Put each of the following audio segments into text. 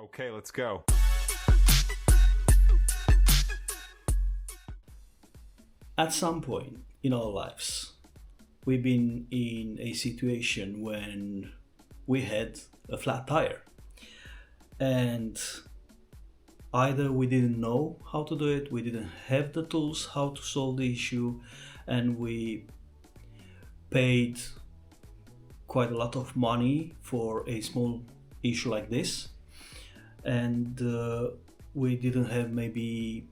Okay, let's go. At some point in our lives, we've been in a situation when we had a flat tire, and either we didn't know how to do it, we didn't have the tools how to solve the issue, and we paid quite a lot of money for a small issue like this, and we didn't have maybe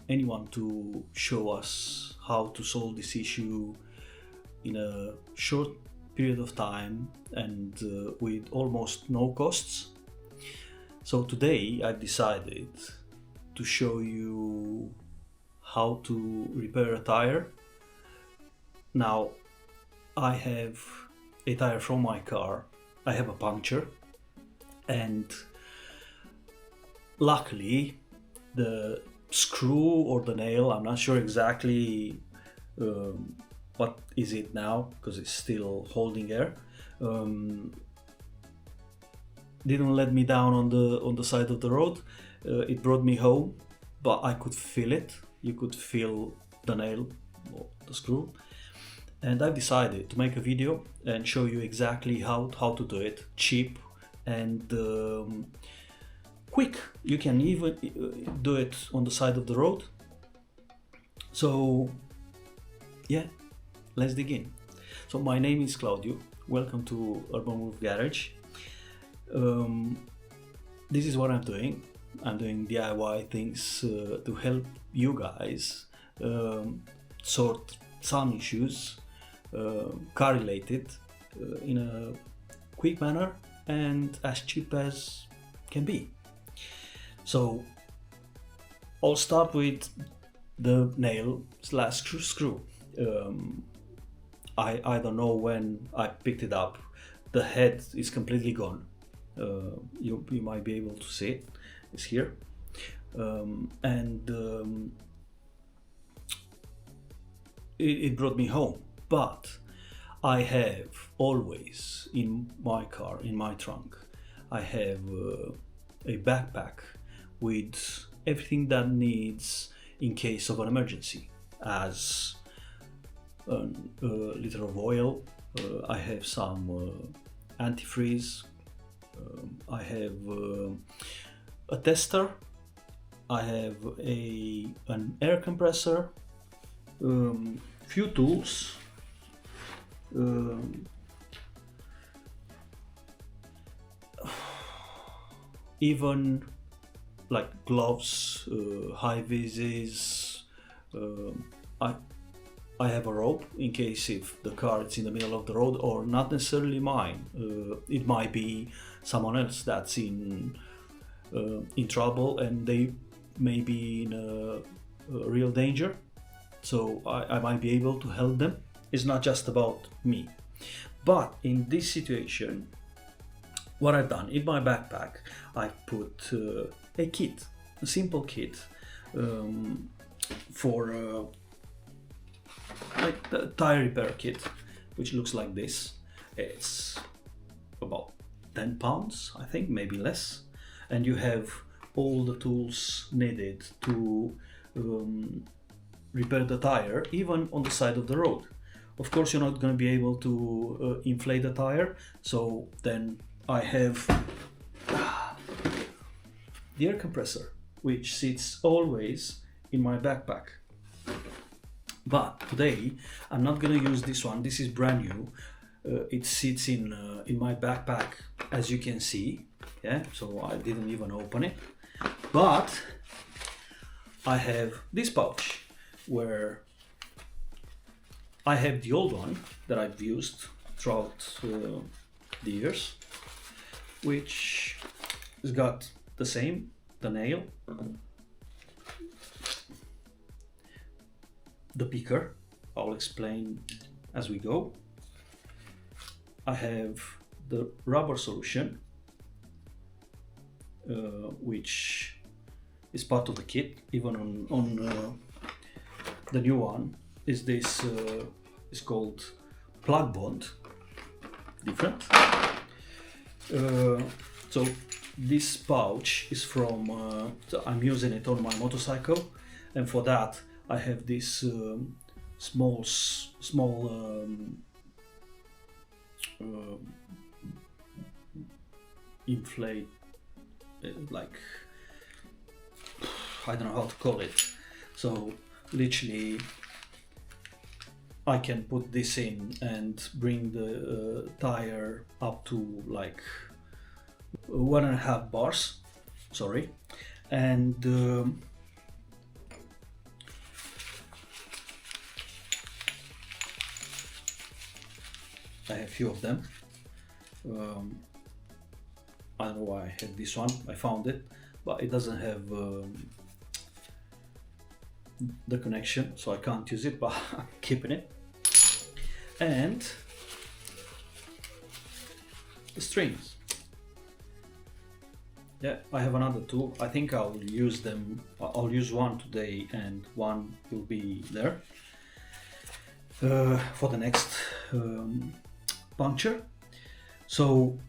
anyone to show us how to solve this issue in a short period of time and with almost no costs. So today I decided to show you how to repair a tire. Now I have a tire from my car, I have a puncture, and luckily the screw or the nail, I'm not sure exactly what is it now because it's still holding air, didn't let me down on the side of the road. It brought me home, but I could feel it. You could feel the nail or the screw, and I've decided to make a video and show you exactly how to do it, cheap and quick. You can even do it on the side of the road. So yeah, let's dig in. So my name is Claudio. Welcome to Urban Wolf Garage. This is what I'm doing. I'm doing DIY things to help you guys sort some issues, car related, in a quick manner and as cheap as can be. So I'll start with the nail slash screw. I don't know when I picked it up. The head is completely gone. You might be able to see it. It's here, and it brought me home. But I have always in my car, in my trunk, I have a backpack with everything that needs in case of an emergency, as a liter of oil. I have some antifreeze. I have a tester. I have an air compressor. Few tools. Even like gloves, high vises. I have a rope in case if the car is in the middle of the road, or not necessarily mine. It might be someone else that's in trouble and they may be in a real danger. So I might be able to help them. It's not just about me. But in this situation, what I've done in my backpack, I put a kit, a simple kit for like the tire repair kit, which looks like this. It's about 10 pounds, I think, maybe less, and you have all the tools needed to repair the tire, even on the side of the road. Of course, you're not going to be able to inflate the tire, so then I have the air compressor, which sits always in my backpack. But today I'm not gonna use this one. This is brand new. It sits in my backpack, as you can see. Yeah, so I didn't even open it. But I have this pouch where I have the old one that I've used throughout the years, which has got the same, the nail, the picker. I'll explain as we go. I have the rubber solution, which is part of the kit. Even on the new one is this is called plug bond. Different. So this pouch is from, I'm using it on my motorcycle, and for that I have this small inflate, like, I don't know how to call it. So literally I can put this in and bring the tire up to like 1.5 bars, sorry, and I have a few of them. I don't know why I have this one, I found it, but it doesn't have the connection, so I can't use it, but I'm keeping it. And the strings. Yeah, I have another two. I think I'll use them. I'll use one today and one will be there for the next puncture. So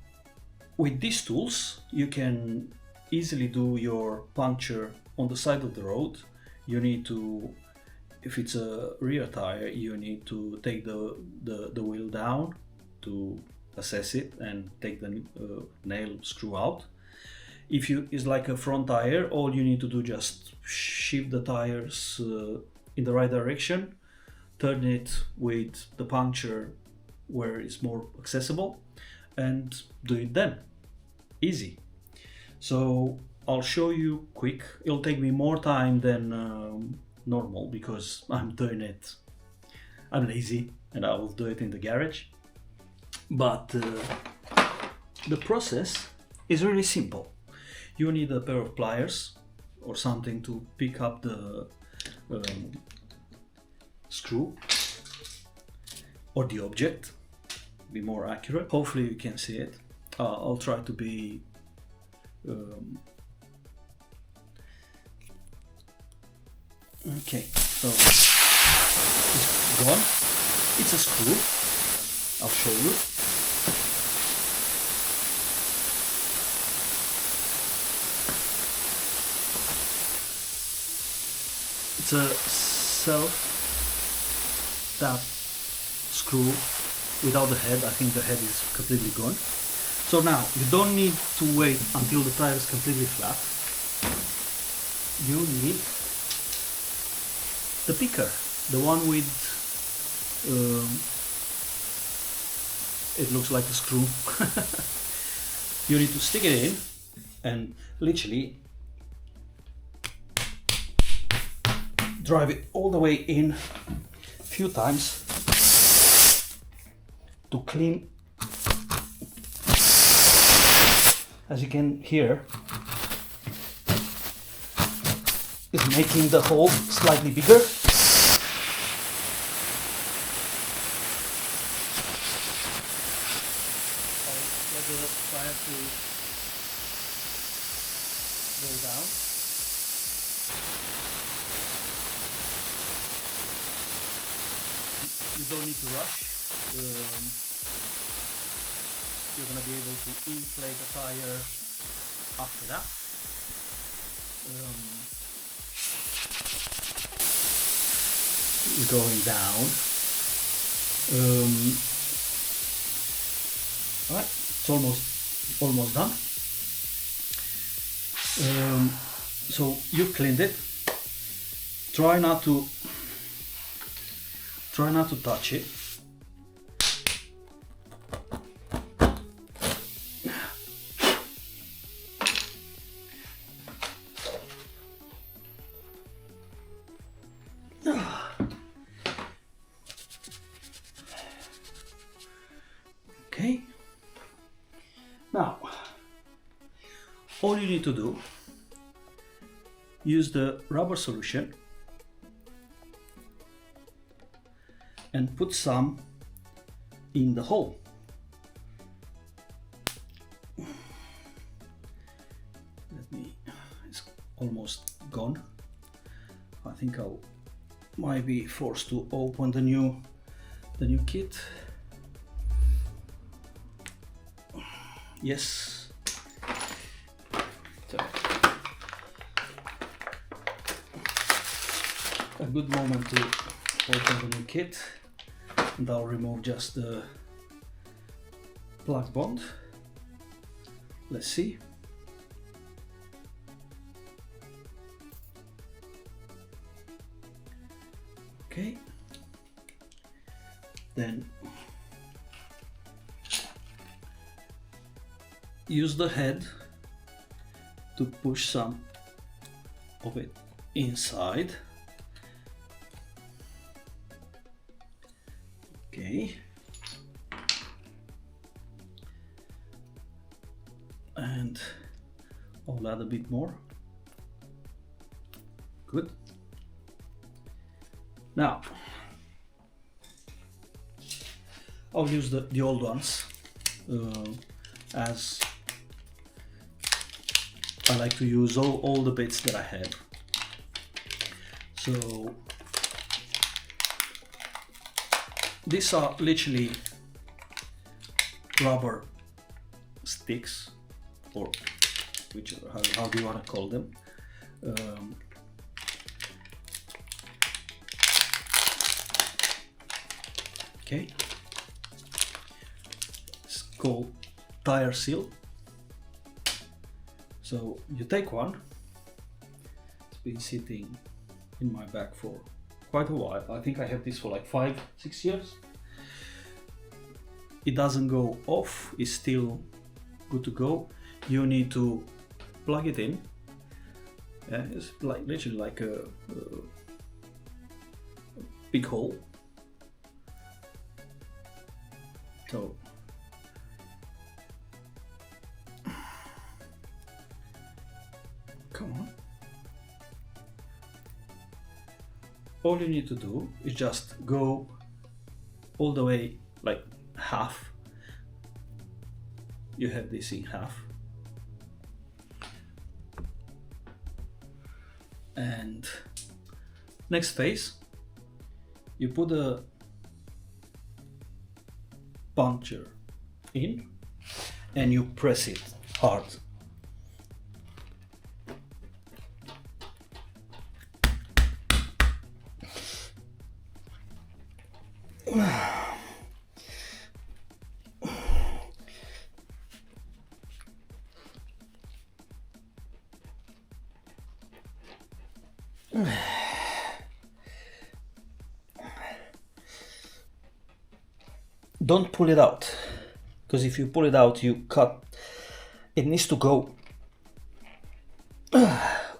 with these tools you can easily do your puncture on the side of the road. You need to, if it's a rear tire, you need to take the wheel down to assess it and take the nail screw out. If it's like a front tire, all you need to do just shift the tires in the right direction, turn it with the puncture where it's more accessible, and do it then. Easy. So I'll show you quick. It'll take me more time than normal because I'm doing it, I'm lazy, and I will do it in the garage. But the process is really simple. You need a pair of pliers or something to pick up the screw or the object, be more accurate. Hopefully you can see it. I'll try to be okay, so it's gone. It's a screw. I'll show you. It's a self-tap screw without the head. I think the head is completely gone. So now you don't need to wait until the tire is completely flat. You need the picker, the one with it looks like a screw. You need to stick it in and literally drive it all the way in a few times to clean. As you can hear, it's making the hole slightly bigger. I'll let the tire to go down. You don't need to rush. You're going to be able to inflate the tire after that. Going down. Alright, it's almost done. So you cleaned it. Try not to touch it. Okay. Now, all you need to do, use the rubber solution and put some in the hole. It's almost gone. I think I might be forced to open the new kit. Yes. a good moment to open the new kit, and I'll remove just the plug bond. Let's see. Okay, then use the head to push some of it inside. Okay, and I'll add a bit more. Good. Now I'll use the old ones, as I like to use all the bits that I have. So these are literally rubber sticks, or whichever, how do you want to call them. Okay, it's called Tyre seal. So you take one. It's been sitting in my bag for quite a while. I think I have this for like 5-6 years. It doesn't go off, it's still good to go. You need to plug it in. Yeah, it's like literally like a big hole. So come on. All you need to do is just go all the way, like half. You have this in half. And next phase, you put a puncture in and you press it hard. Don't pull it out, because if you pull it out, you cut. It needs to go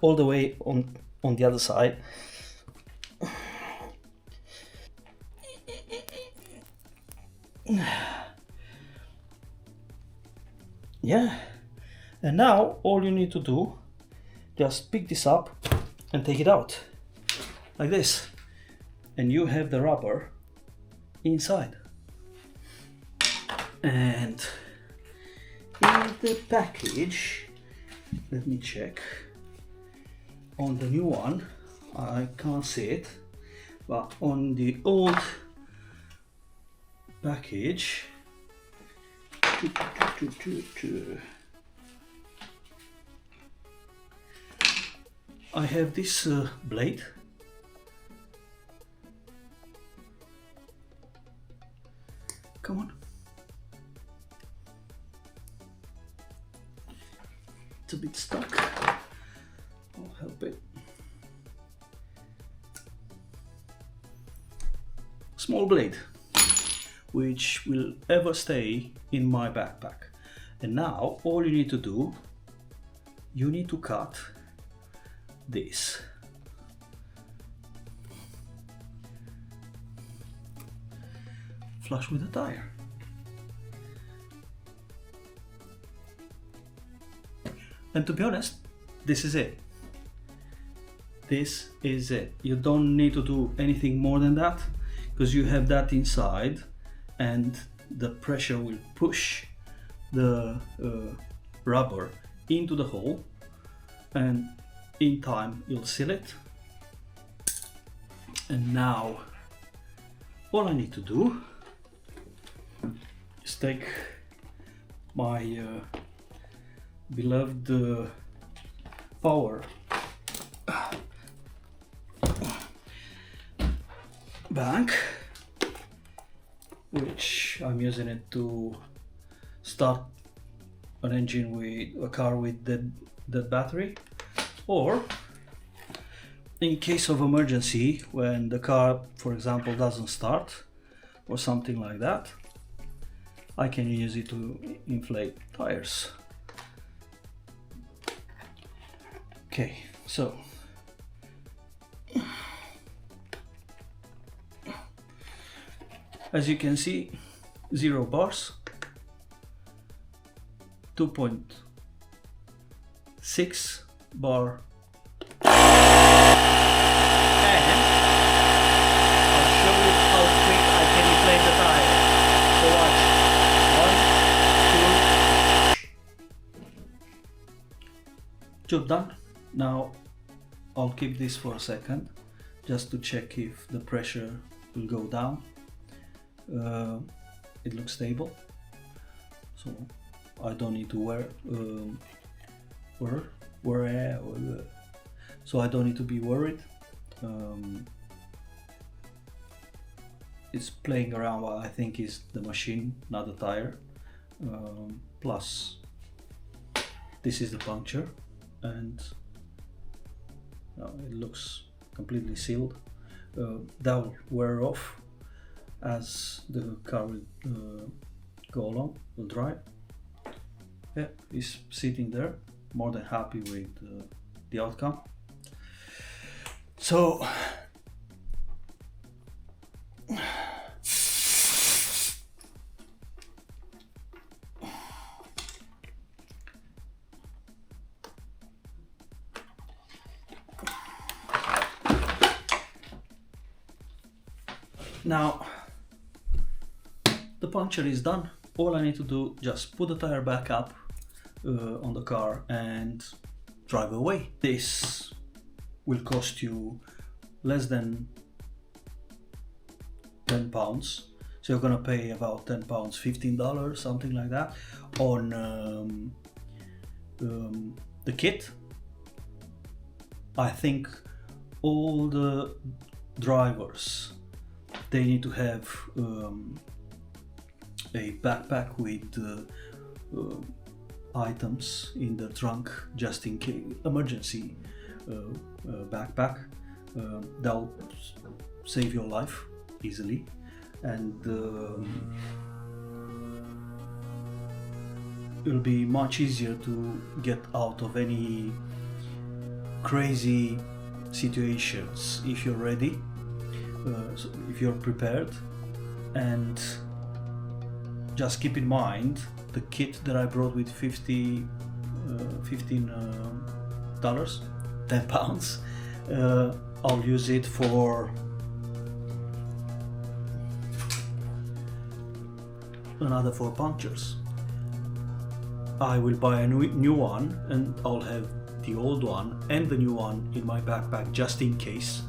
all the way on the other side. Yeah, and now all you need to do, just pick this up and take it out like this, and you have the rubber inside. And in the package, let me check. On the new one, I can't see it, but on the old package, I have this blade. Come on. It's a bit stuck. I'll help it. Small blade, which will ever stay in my backpack. And now all you need to do, you need to cut this. Flush with the tire. And to be honest, this is it. This is it. You don't need to do anything more than that, because you have that inside and the pressure will push the rubber into the hole, and in time you'll seal it. And now all I need to do is take my beloved power bank, which I'm using it to start an engine with a car with dead battery, or in case of emergency when the car, for example, doesn't start or something like that, I can use it to inflate tires. Okay, so as you can see, 0 bars, 2.6 bar, and I'll show you how quick I can inflate the tire. So watch. 1, 2. Job done. Now I'll keep this for a second just to check if the pressure will go down. It looks stable, so I don't need to so I don't need to be worried. It's playing around what I think is the machine, not the tire. Plus this is the puncture, and it looks completely sealed. That will wear off as the car will go along, will dry. Yeah, it's sitting there, more than happy with the outcome. So now the puncture is done. All I need to do, just put the tire back up on the car and drive away. This will cost you less than £10, so you're gonna pay about £10, $15, something like that, on the kit. I think all the drivers, they need to have a backpack with items in the trunk, just in case emergency backpack. That'll save your life easily, and it'll be much easier to get out of any crazy situations if you're ready, so if you're prepared. And just keep in mind the kit that I brought with $15, £10. I'll use it for another 4 punctures. I will buy a new one, and I'll have the old one and the new one in my backpack just in case.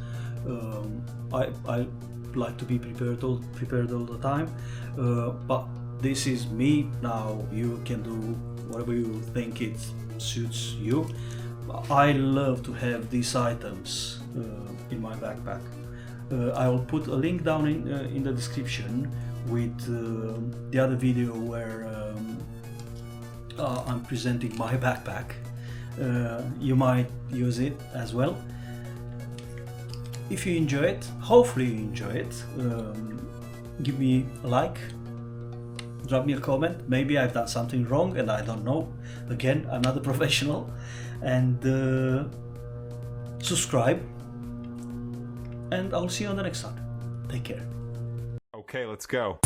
I like to be prepared all the time, but this is me. Now you can do whatever you think it suits you. I love to have these items in my backpack. I will put a link down in the description with the other video where I'm presenting my backpack. You might use it as well. If you enjoy it, hopefully you enjoy it, give me a like, drop me a comment. Maybe I've done something wrong and I don't know. Again, I'm not a professional. And subscribe, and I'll see you on the next one. Take care. Okay, let's go.